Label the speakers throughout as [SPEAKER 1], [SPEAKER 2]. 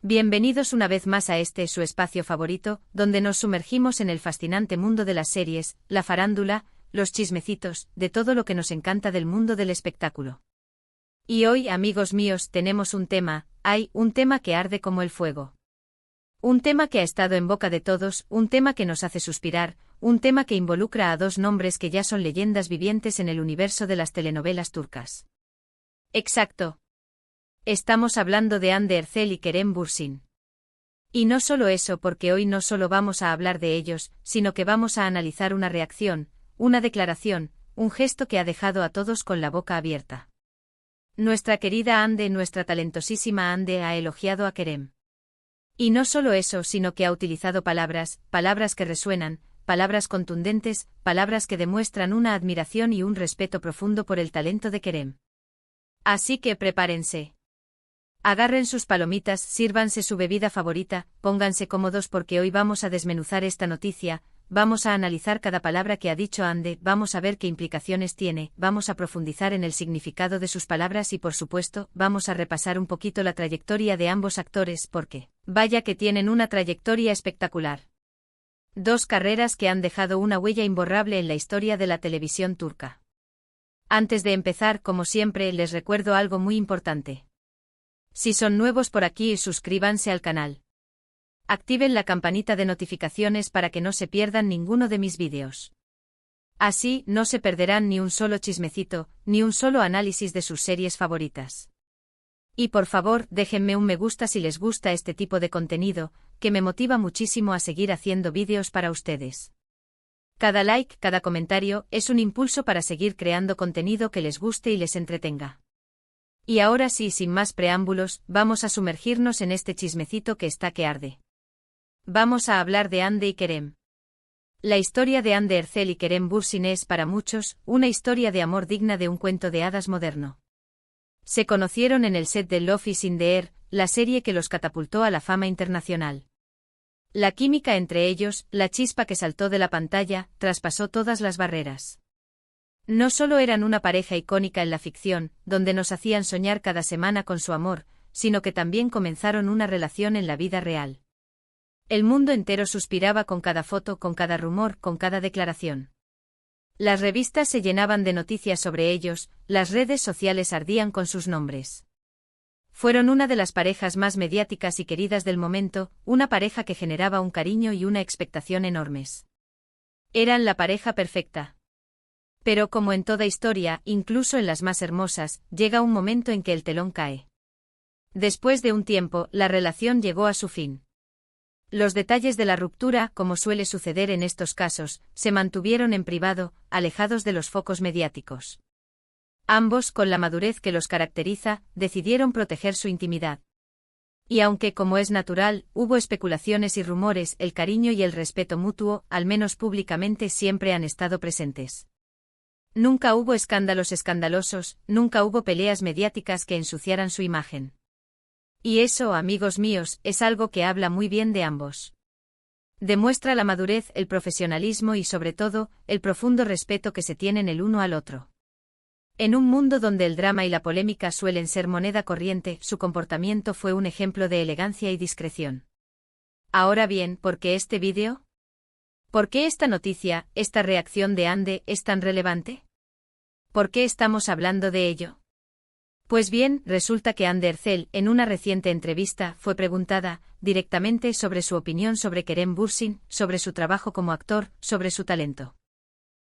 [SPEAKER 1] Bienvenidos una vez más a su espacio favorito, donde nos sumergimos en el fascinante mundo de las series, la farándula, los chismecitos, de todo lo que nos encanta del mundo del espectáculo. Y hoy, amigos míos, tenemos un tema que arde como el fuego. Un tema que ha estado en boca de todos, un tema que nos hace suspirar, un tema que involucra a dos nombres que ya son leyendas vivientes en el universo de las telenovelas turcas. Exacto. Estamos hablando de Hande Erçel y Kerem Bürsin. Y no solo eso, porque hoy no solo vamos a hablar de ellos, sino que vamos a analizar una reacción, una declaración, un gesto que ha dejado a todos con la boca abierta. Nuestra querida Hande, nuestra talentosísima Hande, ha elogiado a Kerem. Y no solo eso, sino que ha utilizado palabras que resuenan, palabras contundentes, palabras que demuestran una admiración y un respeto profundo por el talento de Kerem. Así que prepárense. Agarren sus palomitas, sírvanse su bebida favorita, pónganse cómodos porque hoy vamos a desmenuzar esta noticia, vamos a analizar cada palabra que ha dicho Hande, vamos a ver qué implicaciones tiene, vamos a profundizar en el significado de sus palabras y por supuesto, vamos a repasar un poquito la trayectoria de ambos actores porque, vaya que tienen una trayectoria espectacular. Dos carreras que han dejado una huella imborrable en la historia de la televisión turca. Antes de empezar, como siempre, les recuerdo algo muy importante. Si son nuevos por aquí, suscríbanse al canal. Activen la campanita de notificaciones para que no se pierdan ninguno de mis vídeos. Así, no se perderán ni un solo chismecito, ni un solo análisis de sus series favoritas. Y por favor, déjenme un me gusta si les gusta este tipo de contenido, que me motiva muchísimo a seguir haciendo vídeos para ustedes. Cada like, cada comentario, es un impulso para seguir creando contenido que les guste y les entretenga. Y ahora sí, sin más preámbulos, vamos a sumergirnos en este chismecito que está que arde. Vamos a hablar de Hande y Kerem. La historia de Hande Erçel y Kerem Bürsin es, para muchos, una historia de amor digna de un cuento de hadas moderno. Se conocieron en el set de Love is in the Air, la serie que los catapultó a la fama internacional. La química entre ellos, la chispa que saltó de la pantalla, traspasó todas las barreras. No solo eran una pareja icónica en la ficción, donde nos hacían soñar cada semana con su amor, sino que también comenzaron una relación en la vida real. El mundo entero suspiraba con cada foto, con cada rumor, con cada declaración. Las revistas se llenaban de noticias sobre ellos, las redes sociales ardían con sus nombres. Fueron una de las parejas más mediáticas y queridas del momento, una pareja que generaba un cariño y una expectación enormes. Eran la pareja perfecta. Pero como en toda historia, incluso en las más hermosas, llega un momento en que el telón cae. Después de un tiempo, la relación llegó a su fin. Los detalles de la ruptura, como suele suceder en estos casos, se mantuvieron en privado, alejados de los focos mediáticos. Ambos, con la madurez que los caracteriza, decidieron proteger su intimidad. Y aunque, como es natural, hubo especulaciones y rumores, el cariño y el respeto mutuo, al menos públicamente, siempre han estado presentes. Nunca hubo escándalos escandalosos, nunca hubo peleas mediáticas que ensuciaran su imagen. Y eso, amigos míos, es algo que habla muy bien de ambos. Demuestra la madurez, el profesionalismo y sobre todo, el profundo respeto que se tienen el uno al otro. En un mundo donde el drama y la polémica suelen ser moneda corriente, su comportamiento fue un ejemplo de elegancia y discreción. Ahora bien, ¿por qué este vídeo? ¿Por qué esta noticia, esta reacción de Hande, es tan relevante? ¿Por qué estamos hablando de ello? Pues bien, resulta que Hande Erçel, en una reciente entrevista, fue preguntada, directamente sobre su opinión sobre Kerem Bürsin, sobre su trabajo como actor, sobre su talento.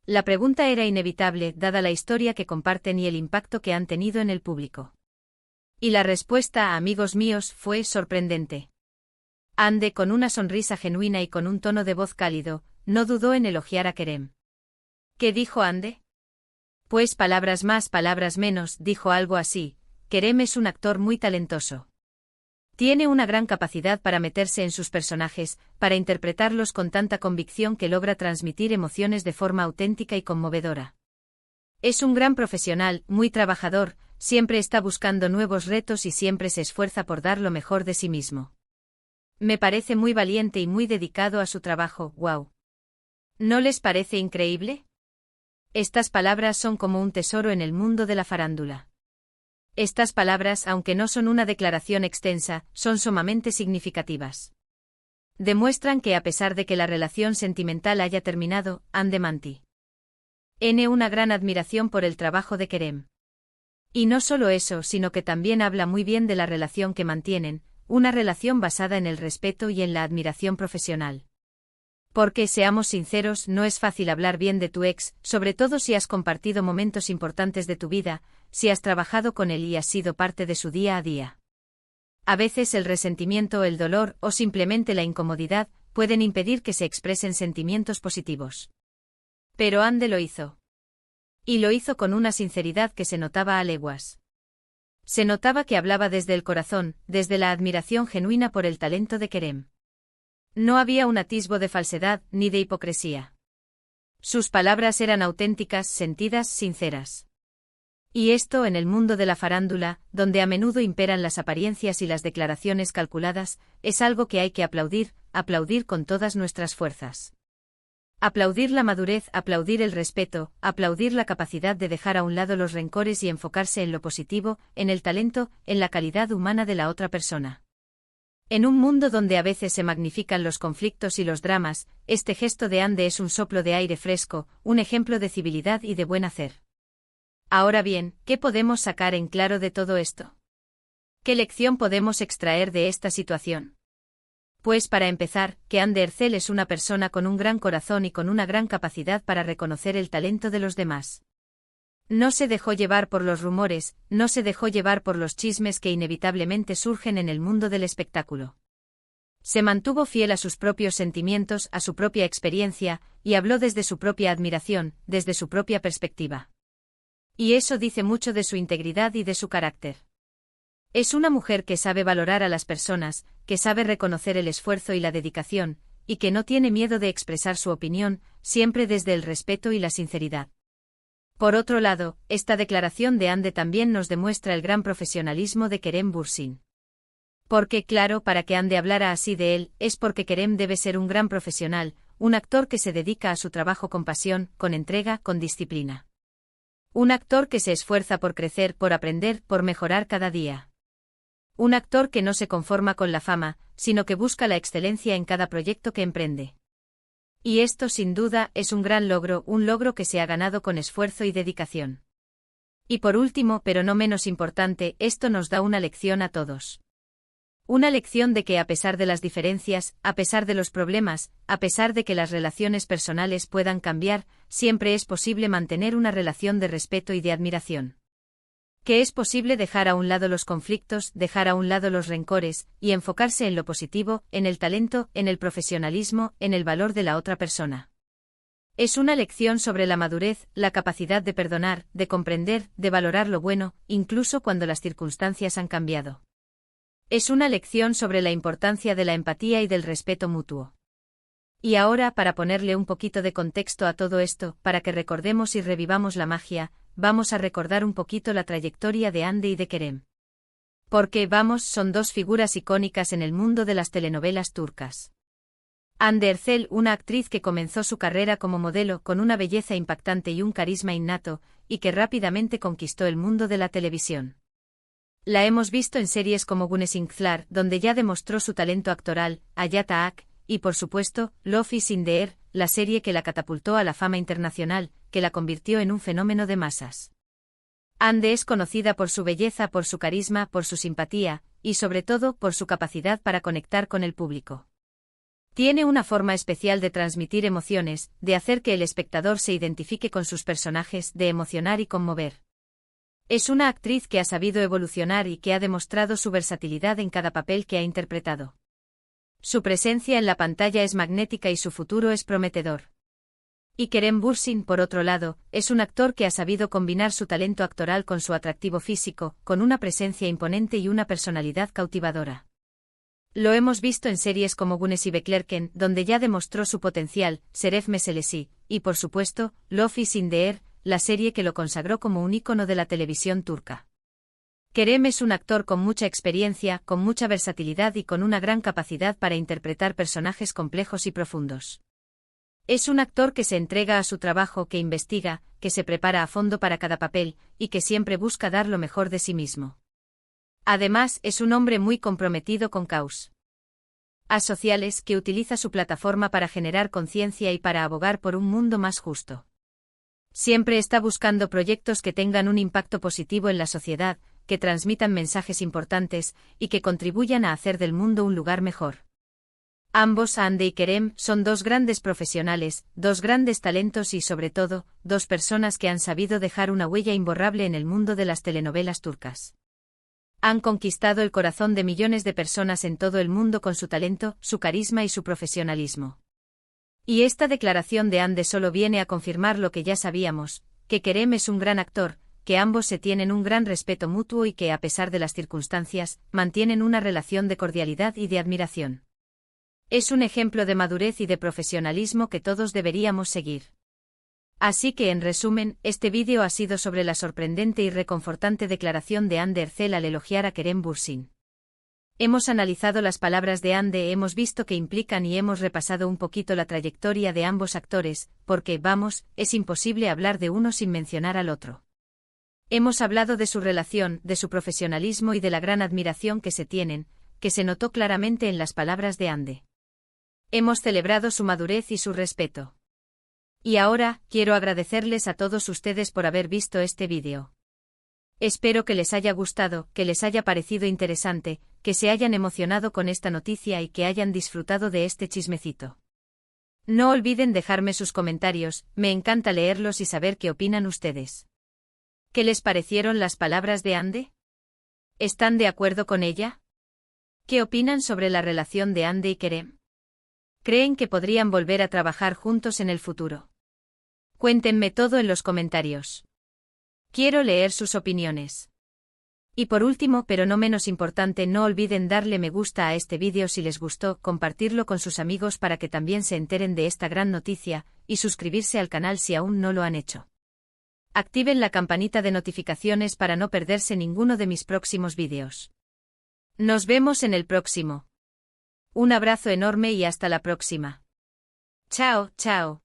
[SPEAKER 1] La pregunta era inevitable, dada la historia que comparten y el impacto que han tenido en el público. Y la respuesta, amigos míos, fue sorprendente. Hande, con una sonrisa genuina y con un tono de voz cálido, no dudó en elogiar a Kerem. ¿Qué dijo Hande? Pues palabras más, palabras menos, dijo algo así: Kerem es un actor muy talentoso. Tiene una gran capacidad para meterse en sus personajes, para interpretarlos con tanta convicción que logra transmitir emociones de forma auténtica y conmovedora. Es un gran profesional, muy trabajador, siempre está buscando nuevos retos y siempre se esfuerza por dar lo mejor de sí mismo. Me parece muy valiente y muy dedicado a su trabajo, wow. ¿No les parece increíble? Estas palabras son como un tesoro en el mundo de la farándula. Estas palabras, aunque no son una declaración extensa, son sumamente significativas. Demuestran que a pesar de que la relación sentimental haya terminado, Ande mantiene una gran admiración por el trabajo de Kerem. Y no solo eso, sino que también habla muy bien de la relación que mantienen, una relación basada en el respeto y en la admiración profesional. Porque, seamos sinceros, no es fácil hablar bien de tu ex, sobre todo si has compartido momentos importantes de tu vida, si has trabajado con él y has sido parte de su día a día. A veces el resentimiento, el dolor o simplemente la incomodidad pueden impedir que se expresen sentimientos positivos. Pero Ande lo hizo. Y lo hizo con una sinceridad que se notaba a leguas. Se notaba que hablaba desde el corazón, desde la admiración genuina por el talento de Kerem. No había un atisbo de falsedad ni de hipocresía. Sus palabras eran auténticas, sentidas, sinceras. Y esto en el mundo de la farándula, donde a menudo imperan las apariencias y las declaraciones calculadas, es algo que hay que aplaudir, aplaudir con todas nuestras fuerzas. Aplaudir la madurez, aplaudir el respeto, aplaudir la capacidad de dejar a un lado los rencores y enfocarse en lo positivo, en el talento, en la calidad humana de la otra persona. En un mundo donde a veces se magnifican los conflictos y los dramas, este gesto de Ande es un soplo de aire fresco, un ejemplo de civilidad y de buen hacer. Ahora bien, ¿qué podemos sacar en claro de todo esto? ¿Qué lección podemos extraer de esta situación? Pues para empezar, que Ande Ercel es una persona con un gran corazón y con una gran capacidad para reconocer el talento de los demás. No se dejó llevar por los rumores, no se dejó llevar por los chismes que inevitablemente surgen en el mundo del espectáculo. Se mantuvo fiel a sus propios sentimientos, a su propia experiencia, y habló desde su propia admiración, desde su propia perspectiva. Y eso dice mucho de su integridad y de su carácter. Es una mujer que sabe valorar a las personas, que sabe reconocer el esfuerzo y la dedicación, y que no tiene miedo de expresar su opinión, siempre desde el respeto y la sinceridad. Por otro lado, esta declaración de Ande también nos demuestra el gran profesionalismo de Kerem Bürsin. Porque, claro, para que Ande hablara así de él, es porque Kerem debe ser un gran profesional, un actor que se dedica a su trabajo con pasión, con entrega, con disciplina. Un actor que se esfuerza por crecer, por aprender, por mejorar cada día. Un actor que no se conforma con la fama, sino que busca la excelencia en cada proyecto que emprende. Y esto sin duda es un gran logro, un logro que se ha ganado con esfuerzo y dedicación. Y por último, pero no menos importante, esto nos da una lección a todos. Una lección de que a pesar de las diferencias, a pesar de los problemas, a pesar de que las relaciones personales puedan cambiar, siempre es posible mantener una relación de respeto y de admiración. Que es posible dejar a un lado los conflictos, dejar a un lado los rencores, y enfocarse en lo positivo, en el talento, en el profesionalismo, en el valor de la otra persona. Es una lección sobre la madurez, la capacidad de perdonar, de comprender, de valorar lo bueno, incluso cuando las circunstancias han cambiado. Es una lección sobre la importancia de la empatía y del respeto mutuo. Y ahora, para ponerle un poquito de contexto a todo esto, para que recordemos y revivamos la magia, vamos a recordar un poquito la trayectoria de Ande y de Kerem. Porque, vamos, son dos figuras icónicas en el mundo de las telenovelas turcas. Ande Ercel, una actriz que comenzó su carrera como modelo con una belleza impactante y un carisma innato, y que rápidamente conquistó el mundo de la televisión. La hemos visto en series como Güneşinkler, donde ya demostró su talento actoral, Hayat Ak, y por supuesto, Love is in the Air, la serie que la catapultó a la fama internacional, que la convirtió en un fenómeno de masas. Ande es conocida por su belleza, por su carisma, por su simpatía, y sobre todo, por su capacidad para conectar con el público. Tiene una forma especial de transmitir emociones, de hacer que el espectador se identifique con sus personajes, de emocionar y conmover. Es una actriz que ha sabido evolucionar y que ha demostrado su versatilidad en cada papel que ha interpretado. Su presencia en la pantalla es magnética y su futuro es prometedor. Y Kerem Bürsin, por otro lado, es un actor que ha sabido combinar su talento actoral con su atractivo físico, con una presencia imponente y una personalidad cautivadora. Lo hemos visto en series como Güneş Beklerken, donde ya demostró su potencial, Şeref Meselesi, y por supuesto, Love is in the Air, la serie que lo consagró como un ícono de la televisión turca. Kerem es un actor con mucha experiencia, con mucha versatilidad y con una gran capacidad para interpretar personajes complejos y profundos. Es un actor que se entrega a su trabajo, que investiga, que se prepara a fondo para cada papel, y que siempre busca dar lo mejor de sí mismo. Además, es un hombre muy comprometido con causas sociales, que utiliza su plataforma para generar conciencia y para abogar por un mundo más justo. Siempre está buscando proyectos que tengan un impacto positivo en la sociedad, que transmitan mensajes importantes, y que contribuyan a hacer del mundo un lugar mejor. Ambos, Ande y Kerem, son dos grandes profesionales, dos grandes talentos y, sobre todo, dos personas que han sabido dejar una huella imborrable en el mundo de las telenovelas turcas. Han conquistado el corazón de millones de personas en todo el mundo con su talento, su carisma y su profesionalismo. Y esta declaración de Ande solo viene a confirmar lo que ya sabíamos, que Kerem es un gran actor, que ambos se tienen un gran respeto mutuo y que, a pesar de las circunstancias, mantienen una relación de cordialidad y de admiración. Es un ejemplo de madurez y de profesionalismo que todos deberíamos seguir. Así que, en resumen, este vídeo ha sido sobre la sorprendente y reconfortante declaración de Hande Erçel al elogiar a Kerem Bürsin. Hemos analizado las palabras de Hande, hemos visto qué implican y hemos repasado un poquito la trayectoria de ambos actores, porque, vamos, es imposible hablar de uno sin mencionar al otro. Hemos hablado de su relación, de su profesionalismo y de la gran admiración que se tienen, que se notó claramente en las palabras de Hande. Hemos celebrado su madurez y su respeto. Y ahora, quiero agradecerles a todos ustedes por haber visto este vídeo. Espero que les haya gustado, que les haya parecido interesante, que se hayan emocionado con esta noticia y que hayan disfrutado de este chismecito. No olviden dejarme sus comentarios, me encanta leerlos y saber qué opinan ustedes. ¿Qué les parecieron las palabras de Hande? ¿Están de acuerdo con ella? ¿Qué opinan sobre la relación de Hande y Kerem? ¿Creen que podrían volver a trabajar juntos en el futuro? Cuéntenme todo en los comentarios. Quiero leer sus opiniones. Y por último, pero no menos importante, no olviden darle me gusta a este vídeo si les gustó, compartirlo con sus amigos para que también se enteren de esta gran noticia, y suscribirse al canal si aún no lo han hecho. Activen la campanita de notificaciones para no perderse ninguno de mis próximos vídeos. Nos vemos en el próximo. Un abrazo enorme y hasta la próxima. Chao, chao.